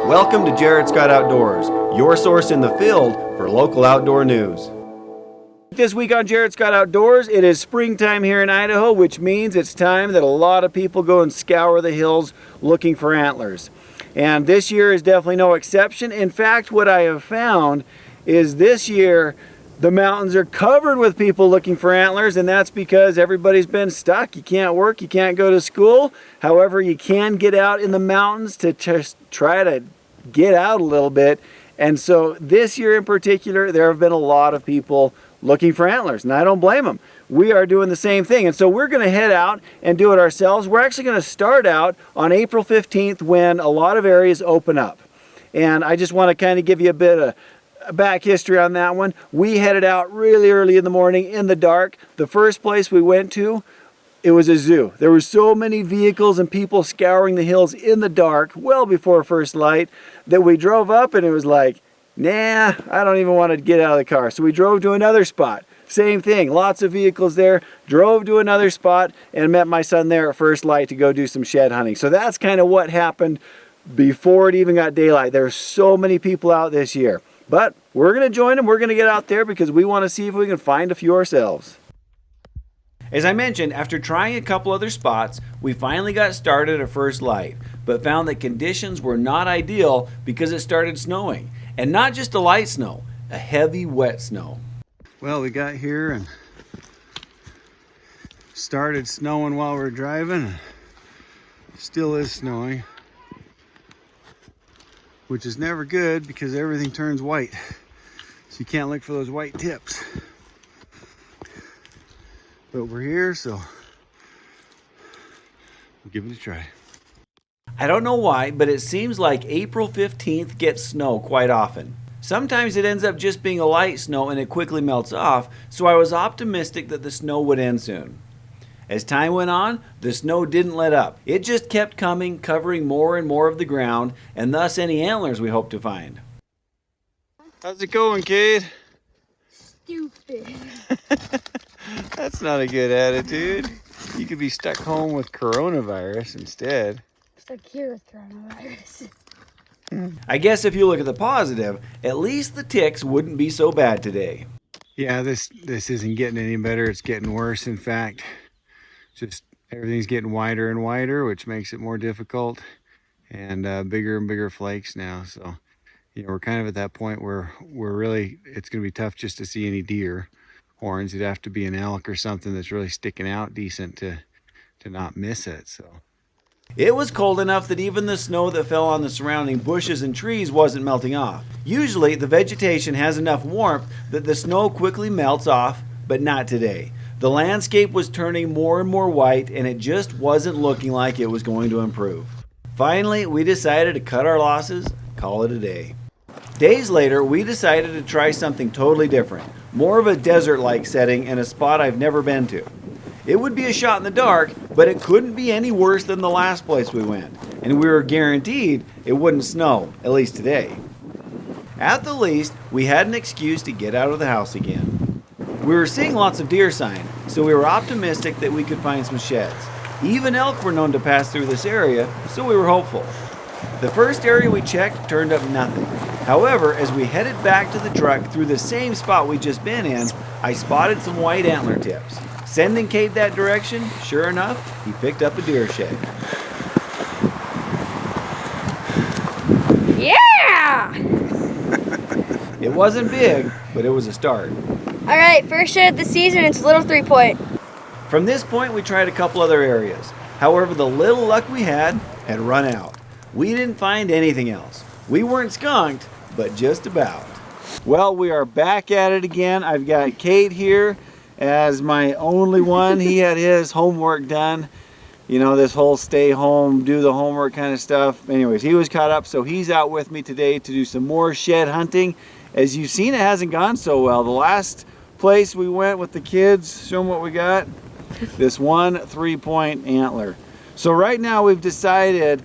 Welcome to Jared Scott Outdoors, your source in the field for local outdoor news. This week on Jared Scott Outdoors, it is springtime here in Idaho, which means it's time that a lot of people go and scour the hills looking for antlers. And this year is definitely no exception. In fact, what I have found is this year the mountains are covered with people looking for antlers, and that's because everybody's been stuck. You can't work, you can't go to school. However, you can get out in the mountains to just try to get out a little bit. And so this year in particular, there have been a lot of people looking for antlers, and I don't blame them. We are doing the same thing, and so we're going to head out and do it ourselves. We're actually going to start out on April 15th when a lot of areas open up. And I just want to kind of give you a bit of back history on that one. We headed out really early in the morning in the dark. The first place we went to, it was a zoo. There were so many vehicles and people scouring the hills in the dark, well before first light, that we drove up and it was like, nah, I don't even want to get out of the car. So we drove to another spot. Same thing, lots of vehicles there. Drove to another spot and met my son there at first light to go do some shed hunting. So that's kind of what happened before it even got daylight. There's so many people out this year. But we're going to join them. We're going to get out there because we want to see if we can find a few ourselves. As I mentioned, after trying a couple other spots, we finally got started at first light, but found that conditions were not ideal because it started snowing. And not just a light snow, a heavy wet snow. Well, we got here and started snowing while we were driving. Still is snowing, which is never good because everything turns white. So you can't look for those white tips. But we're here, so we'll give it a try. I don't know why, but it seems like April 15th gets snow quite often. Sometimes it ends up just being a light snow and it quickly melts off, so I was optimistic that the snow would end soon. As time went on, the snow didn't let up. It just kept coming, covering more and more of the ground, and thus any antlers we hope to find. How's it going, Kade? Stupid. That's not a good attitude. You could be stuck home with coronavirus instead. Stuck here with coronavirus. I guess if you look at the positive, at least the ticks wouldn't be so bad today. Yeah, this isn't getting any better. It's getting worse, in fact. Just everything's getting wider and wider, which makes it more difficult, and bigger and bigger flakes now. So, you know, we're kind of at that point where it's going to be tough just to see any deer horns. It'd have to be an elk or something that's really sticking out decent to not miss it. So it was cold enough that even the snow that fell on the surrounding bushes and trees wasn't melting off. Usually the vegetation has enough warmth that the snow quickly melts off, but not today. The landscape was turning more and more white, and it just wasn't looking like it was going to improve. Finally, we decided to cut our losses, call it a day. Days later, we decided to try something totally different, more of a desert-like setting in a spot I've never been to. It would be a shot in the dark, but it couldn't be any worse than the last place we went, and we were guaranteed it wouldn't snow, at least today. At the least, we had an excuse to get out of the house again. We were seeing lots of deer sign, so we were optimistic that we could find some sheds. Even elk were known to pass through this area, so we were hopeful. The first area we checked turned up nothing. However, as we headed back to the truck through the same spot we'd just been in, I spotted some white antler tips. Sending Kade that direction, sure enough, he picked up a deer shed. Yeah! It wasn't big, but it was a start. All right, first shed of the season, it's a little 3-point. From this point, we tried a couple other areas. However, the little luck we had run out. We didn't find anything else. We weren't skunked, but just about. Well, we are back at it again. I've got Kade here as my only one. He had his homework done. You know, this whole stay home, do the homework kind of stuff. Anyways, he was caught up, so he's out with me today to do some more shed hunting. As you've seen, it hasn't gone so well. The last place we went with the kids, show them what we got. This one 3-point antler. So right now we've decided,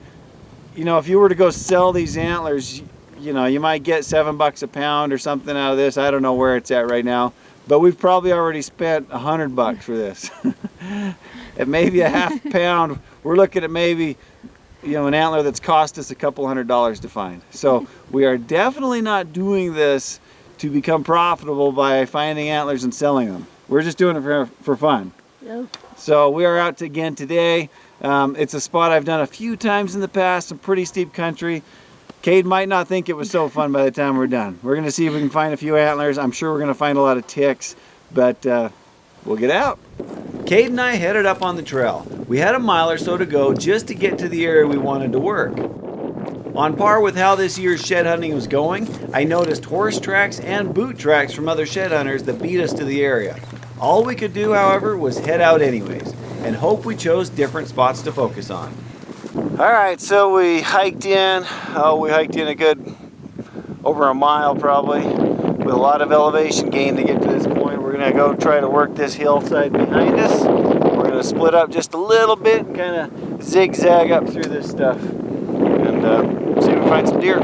you know, if you were to go sell these antlers, you know, you might get $7 a pound or something out of this. I don't know where it's at right now, but we've probably already spent $100 for this. At maybe a half pound, we're looking at maybe an antler that's cost us a couple $100s to find. So we are definitely not doing this to become profitable by finding antlers and selling them. We're just doing it for fun. Yep. So we are out again today. It's a spot I've done a few times in the past, some pretty steep country. Kade might not think it was so fun by the time we're done. We're gonna see if we can find a few antlers. I'm sure we're gonna find a lot of ticks, but we'll get out. Kade and I headed up on the trail. We had a mile or so to go just to get to the area we wanted to work. On par with how this year's shed hunting was going, I noticed horse tracks and boot tracks from other shed hunters that beat us to the area. All we could do, however, was head out anyways and hope we chose different spots to focus on. All right, so we hiked in. We hiked in a good over a mile probably with a lot of elevation gain to get to this point. We're gonna go try to work this hillside behind us. We're gonna split up just a little bit and kind of zigzag up through this stuff and see if we can find some deer.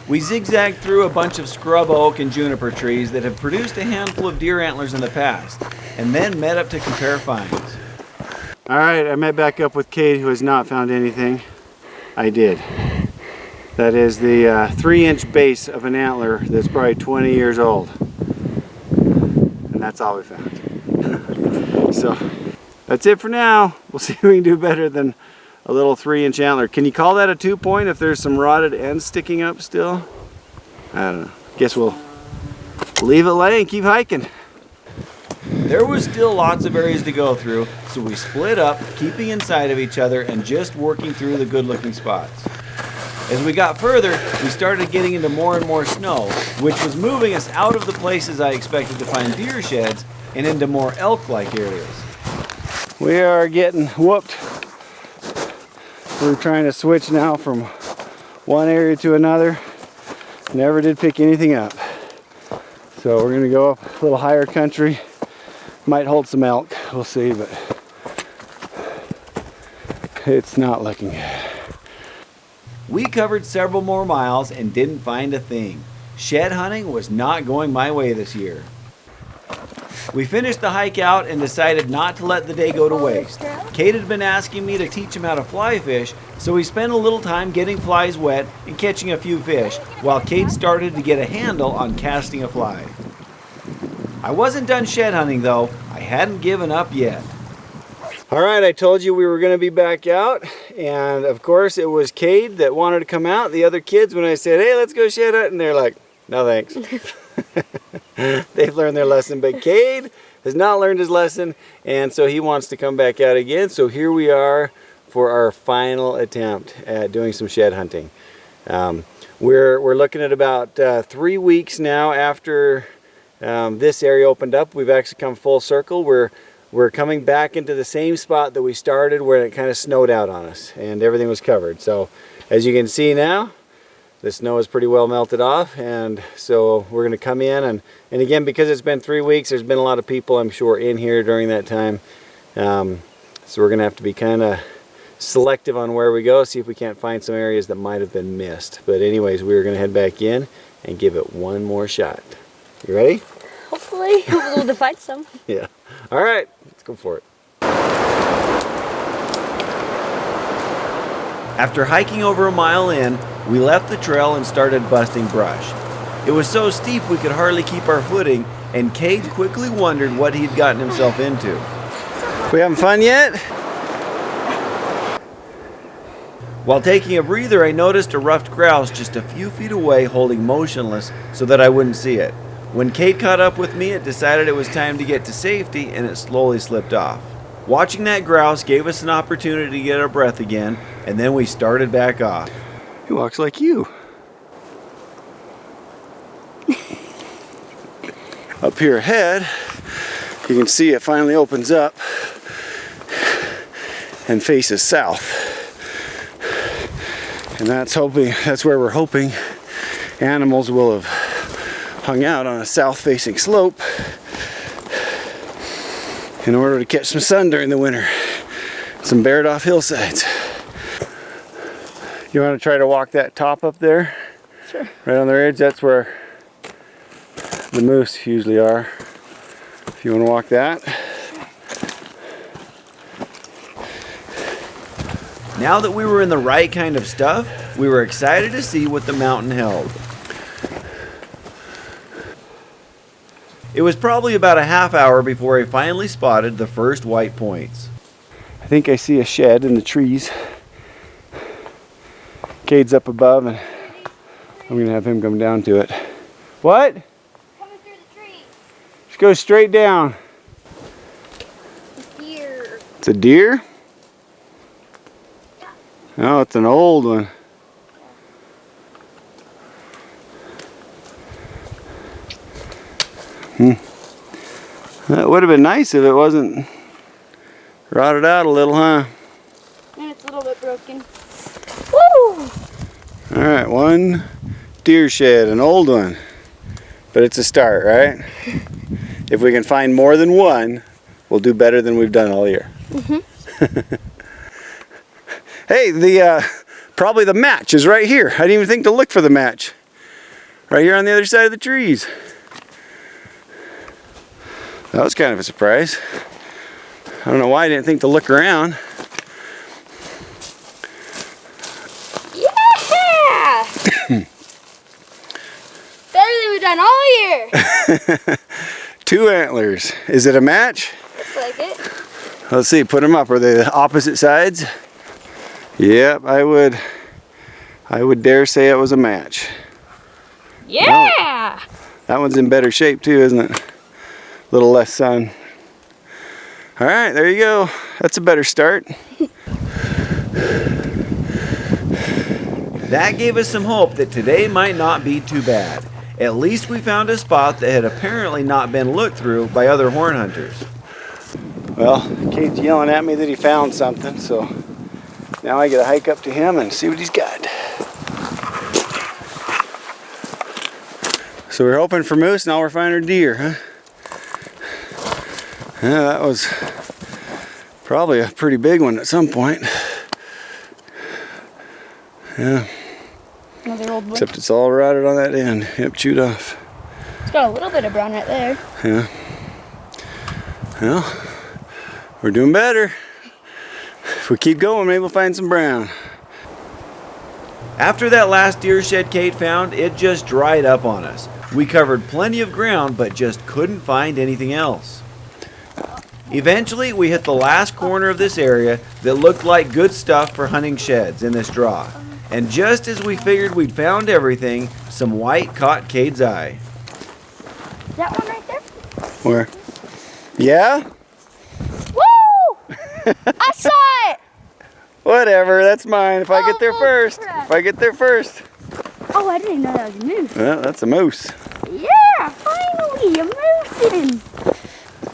We zigzagged through a bunch of scrub oak and juniper trees that have produced a handful of deer antlers in the past, and then met up to compare finds. All right, I met back up with Kade, who has not found anything. I did. That is the 3-inch base of an antler that's probably 20 years old. And that's all we found. So that's it for now. We'll see if we can do better than a little 3-inch antler. Can you call that a 2-point if there's some rotted ends sticking up still? I don't know. Guess we'll leave it lay and keep hiking. There was still lots of areas to go through, so we split up, keeping inside of each other and just working through the good-looking spots. As we got further, we started getting into more and more snow, which was moving us out of the places I expected to find deer sheds and into more elk-like areas. We are getting whooped. We're trying to switch now from one area to another. Never did pick anything up. So we're gonna go up a little higher country. Might hold some elk, we'll see, but it's not looking good. We covered several more miles and didn't find a thing. Shed hunting was not going my way this year. We finished the hike out and decided not to let the day go to waste. Kade had been asking me to teach him how to fly fish, so we spent a little time getting flies wet and catching a few fish, while Kade started to get a handle on casting a fly. I wasn't done shed hunting though. I hadn't given up yet. All right, I told you we were going to be back out, and of course it was Kade that wanted to come out. The other kids, when I said, hey, let's go shed hunting, they're like, no thanks. They've learned their lesson, but Kade has not learned his lesson, and so he wants to come back out again. So here we are for our final attempt at doing some shed hunting. We're looking at about 3 weeks now after this area opened up. We've actually come full circle. We're coming back into the same spot that we started, where it kind of snowed out on us and everything was covered. So as you can see now, the snow is pretty well melted off, and so we're going to come in and again, because it's been 3 weeks, there's been a lot of people, I'm sure, in here during that time. So we're going to have to be kind of selective on where we go, see if we can't find some areas that might have been missed. But anyways, we're going to head back in and give it one more shot. You ready? Hopefully we'll find some. Yeah. All right, let's go for it. After hiking over a mile in, we left the trail and started busting brush. It was so steep we could hardly keep our footing, and Kade quickly wondered what he'd gotten himself into. We having fun yet? While taking a breather, I noticed a ruffed grouse just a few feet away, holding motionless so that I wouldn't see it. When Kade caught up with me, it decided it was time to get to safety, and it slowly slipped off. Watching that grouse gave us an opportunity to get our breath again, and then we started back off. He walks like you. Up here ahead, you can see it finally opens up and faces south. And that's where we're hoping animals will have hung out on a south-facing slope in order to catch some sun during the winter. Some bared-off hillsides. You want to try to walk that top up there? Sure. Right on their edge, that's where the moose usually are. If you want to walk that. Now that we were in the right kind of stuff, we were excited to see what the mountain held. It was probably about a half hour before I finally spotted the first white points. I think I see a shed in the trees. Kade's up above and I'm gonna have him come down to it. What? Coming through the trees. Just go straight down. Deer. It's a deer? Oh, it's an old one. That would have been nice if it wasn't rotted out a little, huh? And it's a little bit broken. Woo! Alright, one deer shed, an old one. But it's a start, right? If we can find more than one, we'll do better than we've done all year. Hey, probably the match is right here. I didn't even think to look for the match. Right here on the other side of the trees. That was kind of a surprise. I don't know why I didn't think to look around. Yeah! Better than we've done all year. 2 antlers. Is it a match? Looks like it. Let's see, put them up. Are they the opposite sides? Yep, I would dare say it was a match. Yeah! That one's in better shape too, isn't it? A little less sun. All right, there you go. That's a better start. That gave us some hope that today might not be too bad. At least we found a spot that had apparently not been looked through by other horn hunters. Well, Kate's yelling at me that he found something, so now I get to hike up to him and see what he's got. So we're hoping for moose, now we're finding deer, huh? Yeah, that was probably a pretty big one at some point. Yeah. Another old one. Except it's all rotted on that end. Yep, chewed off. It's got a little bit of brown right there. Yeah. Well, we're doing better. If we keep going, maybe we'll find some brown. After that last deer shed Kate found, it just dried up on us. We covered plenty of ground, but just couldn't find anything else. Eventually, we hit the last corner of this area that looked like good stuff for hunting sheds in this draw. And just as we figured we'd found everything, some white caught Kate's eye. Is that one right there? Where? Yeah? Woo! I saw it! Whatever, that's mine. If I get there Oh, first. crap. If I get there first. Oh, I didn't even know that was a moose. Well, that's a moose. Yeah, finally, a moose in.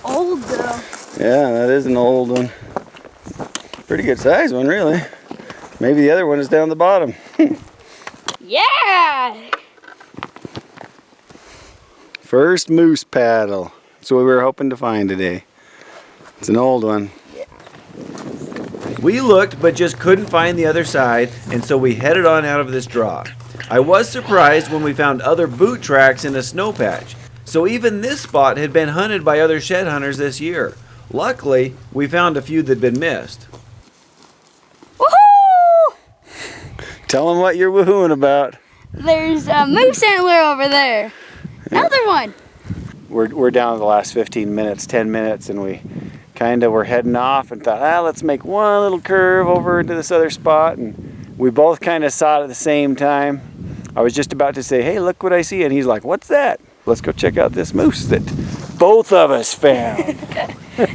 Old though. Yeah, that is an old one. Pretty good size one, really. Maybe the other one is down the bottom. Yeah! First moose paddle. That's what we were hoping to find today. It's an old one. We looked, but just couldn't find the other side, and so we headed on out of this draw. I was surprised when we found other boot tracks in a snow patch. So even this spot had been hunted by other shed hunters this year. Luckily, we found a few that'd been missed. Woohoo! Tell them what you're woohooing about. There's a moose antler over there. Another one. We're down to the last 15 minutes, 10 minutes, and we kind of were heading off and thought, let's make one little curve over into this other spot. And we both kind of saw it at the same time. I was just about to say, hey, look what I see. And he's like, what's that? Let's go check out this moose that both of us found.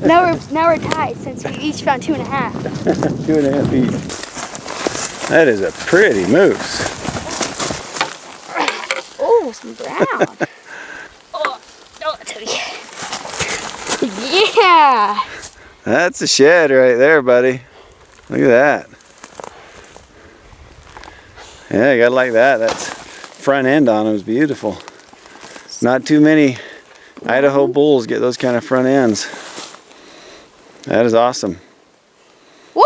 Now we're tied since we each found 2.5. 2.5 each. That is a pretty moose. Oh, some brown. Oh, that's heavy. Yeah. That's a shed right there, buddy. Look at that. Yeah, you gotta like that. That's front end on him is beautiful. Not too many Idaho bulls get those kind of front ends. That is awesome. Woo!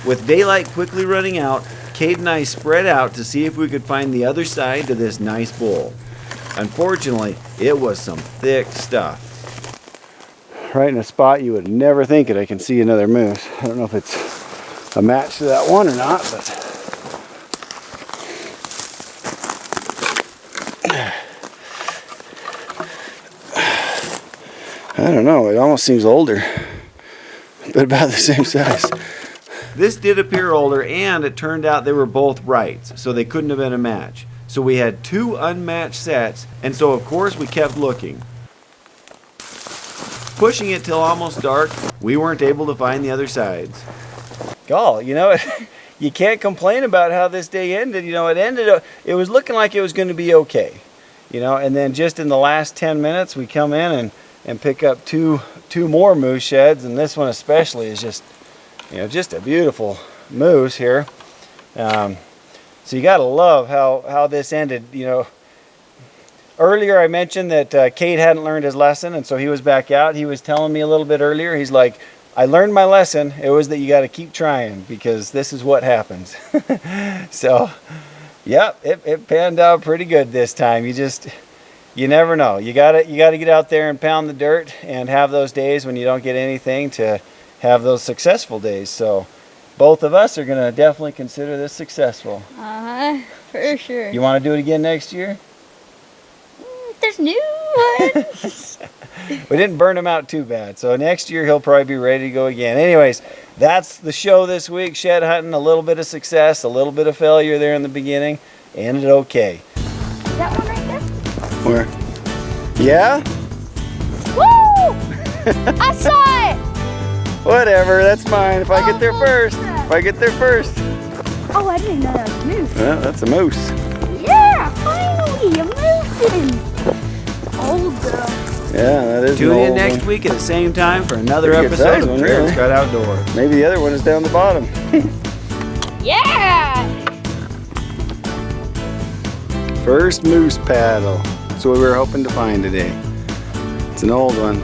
With daylight quickly running out, Kate and I spread out to see if we could find the other side to this nice bull. Unfortunately, it was some thick stuff. Right in a spot you would never think it. I can see another moose. I don't know if it's a match to that one or not, but I don't know, it almost seems older, but about the same size. This did appear older, and it turned out they were both rights, so they couldn't have been a match. So we had two unmatched sets, and so of course we kept looking. Pushing it till almost dark, we weren't able to find the other sides. Gall, you know, you can't complain about how this day ended. You know, it was looking like it was going to be okay. You know, and then just in the last 10 minutes, we come in and pick up two more moose sheds, and this one especially is just, you know, just a beautiful moose here. So you gotta love how this ended. You know, earlier I mentioned that Kade hadn't learned his lesson, and so he was back out. He was telling me a little bit earlier, he's like, I learned my lesson. It was that you got to keep trying, because this is what happens. So yeah, it panned out pretty good this time. You never know. You gotta get out there and pound the dirt and have those days when you don't get anything to have those successful days. So both of us are gonna definitely consider this successful. For sure. You want to do it again next year? There's new ones. We didn't burn him out too bad, so next year he'll probably be ready to go again. Anyways, that's the show this week. Shed hunting, a little bit of success, a little bit of failure there in the beginning. Ended okay. Is that one right there? Where? Yeah? Woo! I saw it! Whatever, that's mine. If I get there first. If I get there first. Oh, I didn't know that was a moose. Well, that's a moose. Yeah, finally, a moose. Old girl. Yeah, that is. Tune in next week at the same time for another episode of Jared's Got Outdoors. Maybe the other one is down the bottom. Yeah! First moose paddle. That's what we were hoping to find today. It's an old one.